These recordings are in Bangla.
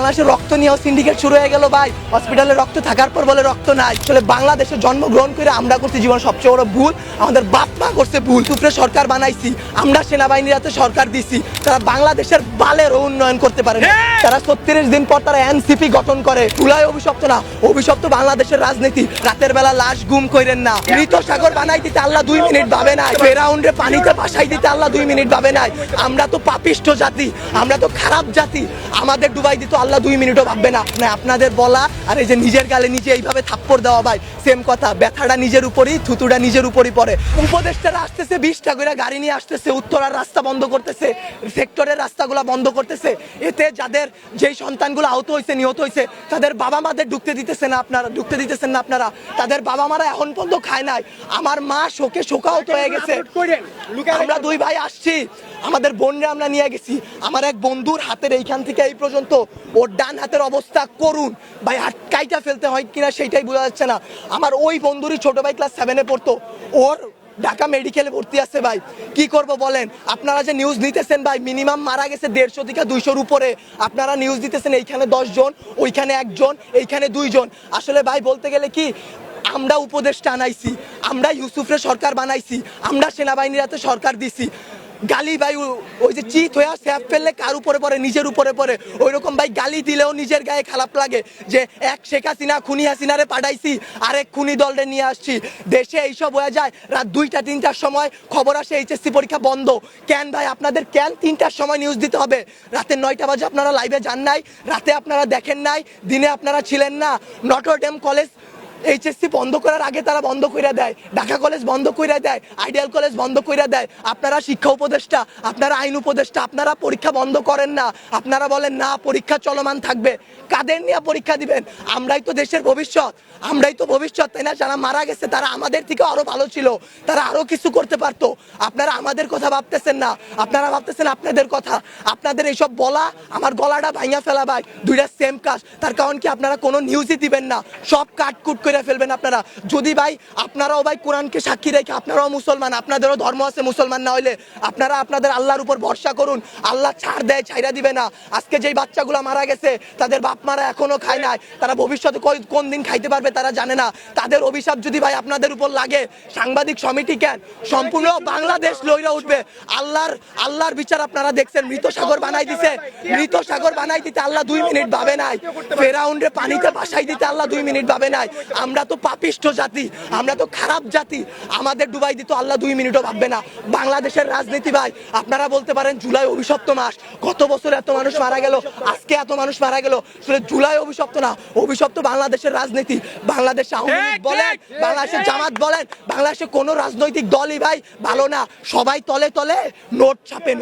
বাংলাদেশে রক্ত নিয়েও সিন্ডিকেট শুরু হয়ে গেল ভাই। হসপিটালে রক্ত থাকার পর বলে রক্ত নাই। আসলে বাংলাদেশে জন্মগ্রহণ করে আমরা করছি জীবন সবচেয়ে বড় ভুল, আমাদের বাপ মা করছে ভুল। সুপ্রে সরকার বানাইছি আমরা, সেনাবাহিনীর হাতে সরকার দিছি, তারা বাংলাদেশের বালের উন্নয়ন করতে পারে না। তারা 36 দিন পর তারা এনসিপি গঠন করে। চুলাই অভিশপ্ত না, অভিশপ্ত বাংলাদেশের রাজনীতি। রাতের বেলা লাশ গুম কইরেন না। মৃত সাগর বানাই দিতে আল্লাহ 2 মিনিট ভাবে নাই। ফেরাউন্ডে পানিতে ভাসাই দিতে আল্লাহ 2 মিনিট ভাবে নাই। আমরা তো পাপিষ্ঠ জাতি, আমরা তো খারাপ জাতি, আমাদের ডুবাই দিত আল্লাহ 2 মিনিটও ভাববে না। আপনাদের বলা আর এই যে নিজের গালে নিজে এইভাবে থাপ্পড় দেওয়া ভাই সেম কথা। ব্যথাটা নিজের উপরই, থুতুটা নিজের উপরই পড়ে। উপদেষ্টারা আসতেছে 20টা করে গাড়ি নিয়ে আসতেছে, উত্তরার রাস্তা বন্ধ করতেছে, সেক্টরের রাস্তাগুলো বন্ধ করতেছে। এতে যাদের যেই সন্তানগুলো আহত হয়েছে, নিহত হয়েছে, তাদের বাবা মাদের ঢুকতে দিতেছেন না আপনারা। তাদের বাবা মারা এখন পর্যন্ত খায় নাই। আমার মা শোকে শোকাহত হয়ে গেছে। আমরা 2 ভাই আসছি, আমাদের বোনরা আমরা নিয়ে গেছি। আমার এক বন্ধুর হাতের এইখান থেকে এই পর্যন্ত ওর ডান হাতের অবস্থা করুন ভাই, হাত কাইটা ফেলতে হয় কিনা সেইটাই বোঝা যাচ্ছে না। আমার ওই বন্ধুরই ছোট ভাই ক্লাস 7-এ পড়তো, ওর ঢাকা মেডিকেলে ভর্তি আছে ভাই। কি করব বলেন? আপনারা যে নিউজ নিতেছেন ভাই, মিনিমাম মারা গেছে 150 থেকে 200-র উপরে। আপনারা নিউজ দিতেছেন এইখানে 10 জন, ওইখানে 1 জন, এইখানে 2 জন। আসলে ভাই বলতে গেলে কি, আমরা উপদেষ্টা আনাইছি, আমরা ইউসুফরে সরকার বানাইছি, আমরা সেনাবাহিনীর হাতে সরকার দিছি। গালি ভাই ওই যে চিত হয়ে স্যাপ ফেললে কার উপরে পড়ে? নিজের উপরে পড়ে। ওই রকম ভাই গালি দিলেও নিজের গায়ে খারাপ লাগে যে এক শেখ হাসিনা খুনি হাসিনারে পাঠাইছি, আরেক খুনি দলরে নিয়ে আসছি। দেশে এইসব হয়ে যায় রাত 2টা-3টার সময় খবর আসে এইচএসসি পরীক্ষা বন্ধ। কেন ভাই আপনাদের কেন 3টার সময় নিউজ দিতে হবে? রাতে 9টা বাজে আপনারা লাইভে যান নাই, রাতে আপনারা দেখেন নাই, দিনে আপনারা ছিলেন না। নটর ডেম কলেজ এইচএসসি বন্ধ করার আগে তারা বন্ধ করে দেয়, ঢাকা কলেজ বন্ধ করে দেয়, আইডিয়াল কলেজ বন্ধ করে দেয়। আপনারা শিক্ষা উপদেষ্টা, আপনারা আইন উপদেষ্টা, আপনারা পরীক্ষা বন্ধ করেন না। আপনারা বলেন না পরীক্ষা চলমান থাকবে। কাদের নিয়ে পরীক্ষা দিবেন? আমরাই তো দেশের ভবিষ্যৎ, আমরাই তো ভবিষ্যৎ, তাই না? যারা মারা গেছে তারা আমাদের থেকে আরো ভালো ছিল, তারা আরো কিছু করতে পারতো। আপনারা আমাদের কথা ভাবতেছেন না, আপনারা ভাবতেছেন আপনাদের কথা। আপনাদের এইসব বলা আমার গলাটা ভাঙা ফেলা ভাই, 2টা সেম কাজ। তার কারণ কি, আপনারা কোনো নিউজই দিবেন না, সব কাটকুট করে ফেলবেন আপনারা। যদি ভাই আপনারাও ভাই কোরআনকে সাক্ষী রেখে, আপনারাও মুসলমান, আপনাদেরও ধর্ম আছে, মুসলমান না হইলে আপনারা আপনাদের আল্লাহর উপর ভরসা করুন। আল্লাহ ছাড় দেয়, ছাইরা দিবে না। আজকে যেই বাচ্চাগুলো মারা গেছে তাদের বাপ মারা এখনো খায় নাই, তারা ভবিষ্যতে কোন দিন খাইতে পারবে তারা জানে না। তাদের অভিশাপ যদি ভাই আপনাদের উপর লাগে, সাংবাদিক সমিতি কেন, সম্পূর্ণ বাংলাদেশ লইরা উঠবে। আল্লাহর বিচার আপনারা দেখছেন। মৃত সাগর বানাই দিতে আল্লাহ 2 মিনিট ভাবে নাই। ফেরাউন্ডে পানিতে ভাসাই দিতে আল্লাহ 2 মিনিট ভাবে নাই। আমরা তো পাপিষ্ঠ জাতি, আমরা তো খারাপ জাতি, আমাদের ডুবাই দিত আল্লাহ 2 মিনিটও ভাববে না। বাংলাদেশের রাজনীতি ভাই, আপনারা বলতে পারেন জুলাই অভিশপ্ত মাস, গত বছর এত মানুষ মারা গেল, আজকে এত মানুষ মারা গেল। আসলে জুলাই অভিশপ্ত না, অভিশপ্ত বাংলাদেশের রাজনীতি। বাংলাদেশ আওয়ামী লীগ বলেন, বাংলাদেশের জামাত বলেন, বাংলাদেশে কোনো রাজনৈতিক দলই ভাই ভালো না। সবাই তলে তলে নোট ছাপে।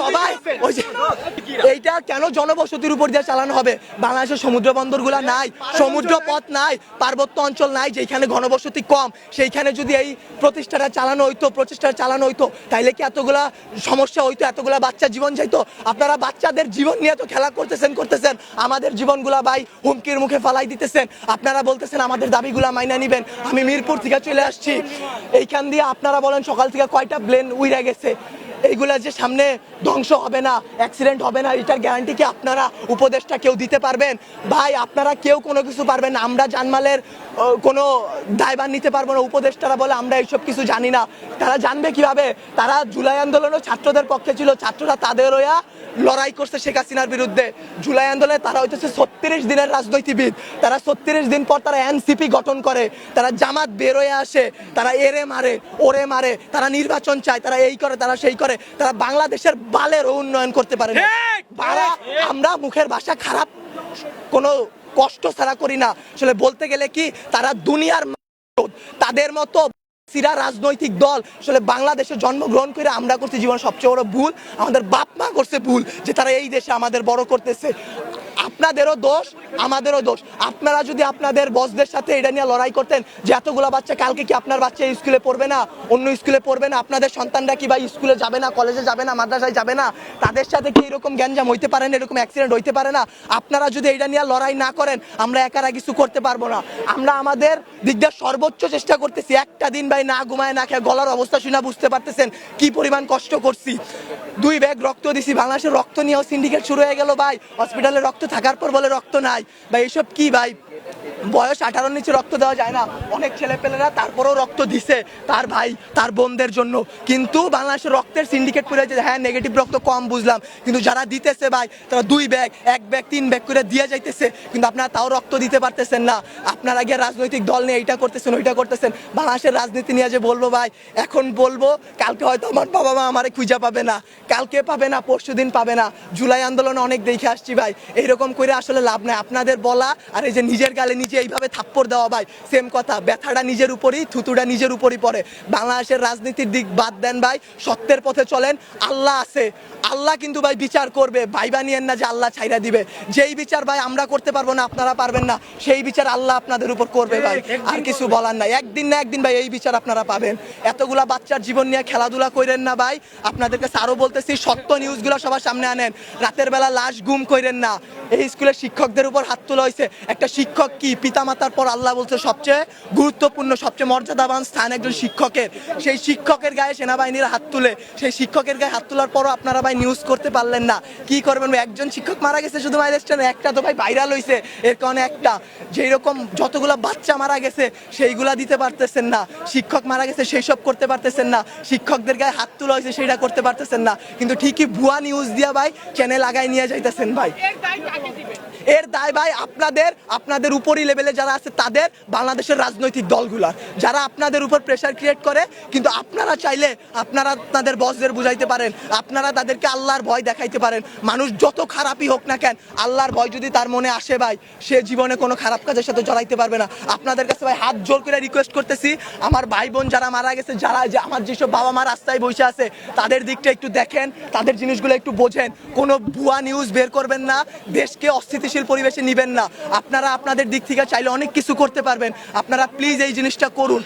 সবাই এইটা কেন জনবসতির উপর দিয়ে চালানো হবে? বাংলাদেশের সমুদ্র বন্দর গুলা নাই, সমুদ্র পথ নাই, পার্বত্য অঞ্চল নাই যেখানে ঘনবসতি কম, সেইখানে যদি এই প্রচেষ্টাটা চালানো হইতো তাইলে কি এতগুলা সমস্যা হইতো, এতগুলা বাচ্চা জীবন যাইতো? আপনারা বাচ্চাদের জীবন নিয়ে তো খেলা করতেছেন, আমাদের জীবনগুলা ভাই হুমকির মুখে ফালাই দিতেছেন। আপনারা বলতেছেন আমাদের দাবিগুলা মাইনা নিবেন। আমি মিরপুর থেকে চলে আসছি, এইখান দিয়ে আপনারা বলেন সকাল থেকে কয়টা প্লেন উইরা গেছে। এইগুলা যে সামনে ধ্বংস হবে না, অ্যাক্সিডেন্ট হবে না, এটার গ্যারান্টি কি আপনারা উপদেষ্টা কেউ দিতে পারবেন? ভাই আপনারা কেউ কোনো কিছু পারবেন না। আমরা জানমালের কোনো দায়ভার নিতে পারবো না। উপদেষ্টারা বলে আমরা এইসব কিছু জানি না। তারা জানবে কিভাবে? তারা জুলাই আন্দোলনও ছাত্রদের পক্ষে ছিল, ছাত্ররা তাদের হইয়া লড়াই করছে শেখ হাসিনার বিরুদ্ধে। জুলাই আন্দোলনে তারা হইতেছে 36 দিনের রাজনীতিবিদ। তারা 36 দিন পর তারা এনসিপি গঠন করে, তারা জামাত বের হয়ে আসে, তারা এরে মারে, ওরে মারে, তারা নির্বাচন চায়, তারা এই করে, তারা সেই করে, তারা বাংলাদেশের বালের উন্নয়ন করতে পারে না। আমরা মুখের ভাষা খারাপ কোনো কষ্ট ছাড়া করি না। আসলে বলতে গেলে কি, তারা দুনিয়ার তাদের মতো সিরা রাজনৈতিক দল আসলে বাংলাদেশে জন্মগ্রহণ করে আমরা করছি জীবন সবচেয়ে বড় ভুল, আমাদের বাপ মা করছে ভুল যে তারা এই দেশে আমাদের বড় করতেছে। আপনাদেরও দোষ আমাদেরও দোষ। আপনারা যদি আপনাদের বসদের সাথে এটা নিয়ে লড়াই করতেন যে এতগুলো বাচ্চা কালকে কি আপনার বাচ্চা স্কুলে পড়বে না, অন্য স্কুলে পড়বে না, আপনাদের সন্তানরা কি ভাই স্কুলে যাবে না, কলেজে যাবে না, মাদ্রাসায় যাবে না, তাদের সাথে কি এরকম গ্যাঞ্জাম হইতে পারে না, এরকম অ্যাক্সিডেন্ট হইতে পারে না? আপনারা যদি এটা নিয়ে লড়াই না করেন আমরা একারা কিছু করতে পারবো না। আমরা আমাদের দিক দিয়ে সর্বোচ্চ চেষ্টা করতেছি। একটা দিন ভাই না ঘুমায় না খেয়ে, গলার অবস্থা শুনে বুঝতে পারতেছেন কি পরিমাণ কষ্ট করছি। 2 ব্যাগ রক্ত দিছি। বাংলাদেশের রক্ত নিয়েও সিন্ডিকেট শুরু হয়ে গেল ভাই। হসপিটালে রক্ত থাকার পর বলে রক্ত নাই। ভাই এসব কি ভাই? বয়স 18 নিচে রক্ত দেওয়া যায় না। অনেক ছেলেপেলেরা তারপরেও রক্ত দিছে তার ভাই তার বোনদের জন্য। কিন্তু বাংলাদেশের রক্তের সিন্ডিকেট করে যে হ্যাঁ নেগেটিভ রক্ত কম বুঝলাম, কিন্তু যারা দিতেছে ভাই তারা 2 ব্যাগ 1 ব্যাগ 3 ব্যাগ করে দিয়ে যাইতেছে, কিন্তু আপনারা তাও রক্ত দিতে পারতেছেন না। আপনারা গিয়ে রাজনৈতিক দল নিয়ে এইটা করতেছেন ওইটা করতেছেন। বাংলাদেশের রাজনীতি নিয়ে যে বলবো ভাই, এখন বলবো কালকে হয়তো আমার বাবা মা আমারে খুঁজা পাবে না, কালকে পাবে না, পরশুদিন পাবে না। জুলাই আন্দোলনে অনেক দেখে আসছি ভাই, এইরকম করে আসলে লাভ নাই। আপনাদের বলা আর এই যে নিজের গালে নিজে এইভাবে থাপ্পড় দেওয়া ভাই সেম কথা। ব্যথাটা নিজের উপরই, থুতুটা নিজের উপরই পড়ে। বাংলাদেশের রাজনীতির দিক বাদ দেন ভাই, সত্যের পথে চলেন। আল্লাহ আছে, আল্লাহ কিন্তু ভাই বিচার করবে। ভাইবা নিয়েন না যে আল্লাহ ছাইরা দিবে। যেই বিচার ভাই আমরা করতে পারবো না, আপনারা পারবেন না, সেই বিচার আল্লাহ আপনাদের উপর করবে ভাই। আর কিছু বলার নাই। একদিন না একদিন ভাই এই বিচার আপনারা পাবেন। এতগুলা বাচ্চার জীবন নিয়ে খেলাধুলা করেন না ভাই। আপনাদেরকে আরো বলতেছি, সত্য নিউজগুলো সবার সামনে আনেন। রাতের বেলা লাশ গুম করেন না। এই স্কুলের শিক্ষকদের উপর হাত তোলা হয়েছে। একটা শিক্ষক কি পিতামাতার পর আল্লাহ বলছে সবচেয়ে গুরুত্বপূর্ণ, সবচেয়ে মর্যাদাবান স্থান একজন শিক্ষকের। সেই শিক্ষকের গায়ে সেনাবাহিনীর হাত তুলে, সেই শিক্ষকের গায়ে হাত তোলার পরও আপনারা ভাই নিউজ করতে পারলেন না। কি করবেন? একজন শিক্ষক মারা গেছে শুধু মাইলস্টোনে, একটা তো ভাই ভাইরাল হয়েছে এর কারণে একটা। যেই রকম যতগুলো বাচ্চা মারা গেছে সেইগুলা দিতে পারতেছেন না। শিক্ষক মারা গেছে সেই সব করতে পারতেছেন না। শিক্ষকদের গায়ে হাত তোলা হয়েছে সেইটা করতে পারতেছেন না। কিন্তু ঠিকই ভুয়া নিউজ দিয়া ভাই চ্যানেল আগায় নিয়ে যাইতেছেন ভাই। এর দায় ভাই আপনাদের উপরই লেভেলে যারা আছে তাদের, বাংলাদেশের রাজনৈতিক দলগুলার, যারা আপনাদের উপর প্রেসার ক্রিয়েট করে। কিন্তু আপনারা চাইলে আপনারা তাদের বসদের বুঝাইতে পারেন, আপনারা তাদেরকে আল্লাহর ভয় দেখাইতে পারেন। মানুষ যত খারাপই হোক না কেন, আল্লাহর ভয় যদি তার মনে আসে ভাই, সে জীবনে কোনো খারাপ কাজের সাথে জড়াইতে পারবে না। আপনাদের কাছে ভাই হাত জোর করে রিকোয়েস্ট করতেছি, আমার ভাই বোন যারা মারা গেছে, যারা যে আমার যেসব বাবা মা রাস্তায় বসে আছে, তাদের দিকটা একটু দেখেন, তাদের জিনিসগুলো একটু বোঝেন। কোনো ভুয়া নিউজ বের করবেন না, দেশকে অস্থিতিশীল পরিবেশে নিবেন না। আপনারা আপনাদের দিক থেকে চাইলে অনেক কিছু করতে পারবেন। আপনারা প্লিজ এই জিনিসটা করুন,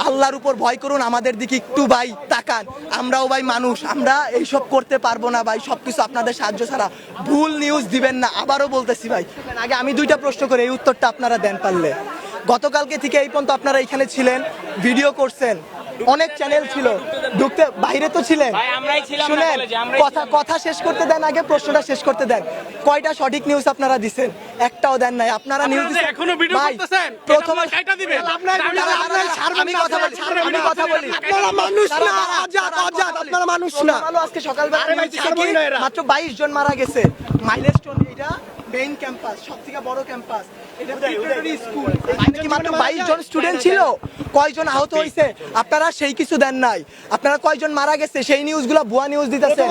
আল্লাহর উপর ভয় করুন, আমাদের দিকে একটু ভাই তাকান। আমরাও ভাই মানুষ, আমরা এইসব করতে পারবো না ভাই, সবকিছু আপনাদের সাহায্য ছাড়া। ভুল নিউজ দিবেন না, আবারও বলতেছি ভাই। আগে আমি 2টা প্রশ্ন করে এই উত্তরটা আপনারা দেন পারলে। গতকালকে থেকে এই পর্যন্ত আপনারা এখানে ছিলেন, ভিডিও করছেন, অনেক চ্যানেল ছিল, ঢুকতে বাইরে তো ছিলেন। শুনেন, কথা শেষ করতে দেন, আগে প্রশ্নটা শেষ করতে দেন। কয়টা সঠিক নিউজ আপনারা দিছেন? একটাও দেন নাই। আপনারা নিউজ এখনো ভিডিও করতেছেন, প্রথমে কাইটা দিবেন। আমি কথা বলি, আপনারা মানুষ না, আজাদ, আপনারা মানুষ না। আজকে সকালবেলা মাত্র 22 জন মারা গেছে। মাইলস্টোন, এটা মেইন ক্যাম্পাস, সবথেকে বড় ক্যাম্পাস। এটা প্রিপারেটরি স্কুল। এখানে কি মাত্র 22 জন স্টুডেন্ট ছিল? কয়জন আহত হয়েছে? আপনারা সেই কিছু দেন নাই। আপনারা কয়জন মারা গেছে সেই নিউজগুলো ভুয়া নিউজ দিতেছেন।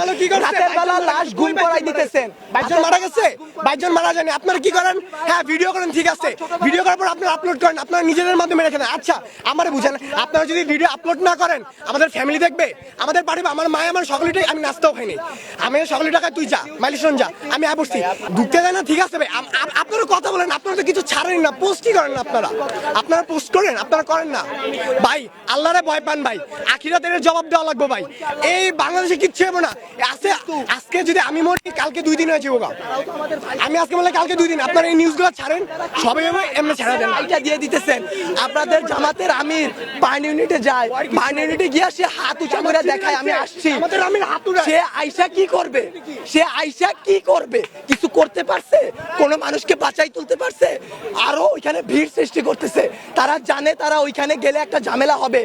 রাতের বেলা লাশ গুম করাই দিতেছেন। 22 জন মারা গেছে, 22 জন মারা যায়নি। আপনারা কি করেন? হ্যাঁ, ভিডিও করেন, ঠিক আছে, ভিডিও করার পর আপনারা আপলোড করেন, আপনারা নিজেদের মাধ্যমে রেখে দেন। আচ্ছা, আমারে বুঝেন, আপনারা যদি ভিডিও আপলোড না করেন আমাদের ফ্যামিলি দেখবে, আমাদের বাড়ি, আমার মা, আমার সকলেটাই, আমি নাস্তাও খাইনি, আমি সকলে টাকায় তুই যা মাইলস্টোন যা, আমি বসছি, ঢুকতে দেয় না, ঠিক আছে ভাই। আপনারা কথা বলেন, আপনারা তো কিছু ছাড়েন না, পোস্টই করেন না। আপনারা পোস্ট করেন, আপনারা করেন না ভাই। আল্লাহরে ভয় পান ভাই, আখিরাতের জবাব দেওয়া লাগবে ভাই। এই বাংলাদেশে কিচ্ছু হবে না। আজকে যদি আমি মরি, কালকে 2 দিন হয়েছে বোকা, আমি আজকে বললে কালকে 2 দিন। আপনারা এই নিউজগুলো ছাড়েন, সবাই এমনি ছাড়া দেন। এটা দিয়ে দিতেছেন। আপনাদের জামাতের আমির বার্ন ইউনিটে যায়, বার্ন ইউনিটে গিয়ে সে হাত উঁচা করে দেখায় আমি আসছি। আমাদের আমির হাত উঠায়। সে আইসা কি করবে? সে আইসা কি করবে? কিছু করতে পারছে? কোন মানুষকে বাঁচাই তুলতে পারছে? আরো ওইখানে ভিড় সৃষ্টি করতেছে। তারা জানে তারা ওইখানে গেলে একটা ঝামেলা হবে।